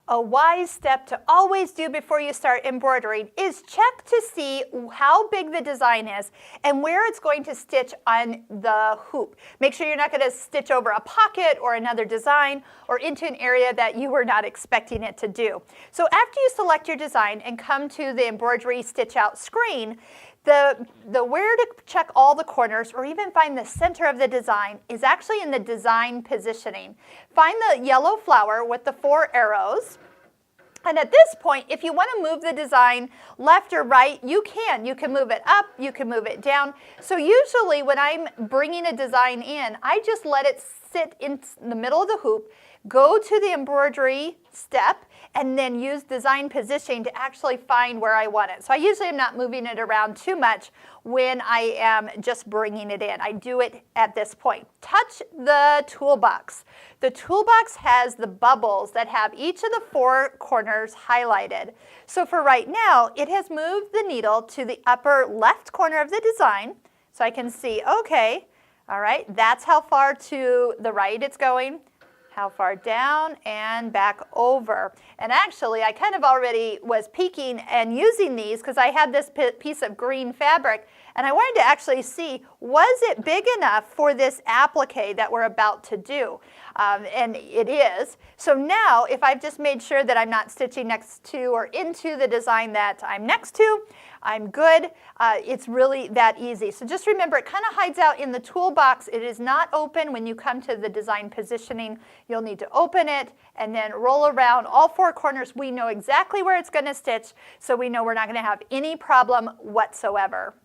A wise step to always do before you start embroidering is check to see how big the design is and where it's going to stitch on the hoop. Make sure you're not going to stitch over a pocket or another design or into an area that you were not expecting it to do. So after you select your design and come to the embroidery stitch out screen, the where to check all the corners or even find the center of the design is actually in the design positioning. Find the yellow flower with the 4 arrows. And at this point, if you want to move the design left or right, you can. You can move it up, you can move it down. So usually when I'm bringing a design in, I just let it sit in the middle of the hoop, go to the embroidery step, and then use design positioning to actually find where I want it. So I usually am not moving it around too much when I am just bringing it in. I do it at this point. Touch the toolbox. The toolbox has the bubbles that have each of the 4 corners highlighted. So for right now, it has moved the needle to the upper left corner of the design. So I can see, okay, all right, that's how far to the right it's going. How far down and back over. And actually, I kind of already was peeking and using these because I had this piece of green fabric and I wanted to actually see, was it big enough for this applique that we're about to do? And it is. So now, if I've just made sure that I'm not stitching next to or into the design that I'm next to, I'm good. It's really that easy. So just remember, it kind of hides out in the toolbox. It is not open when you come to the design positioning. You'll need to open it and then roll around all 4 corners. We know exactly where it's going to stitch, so we know we're not going to have any problem whatsoever.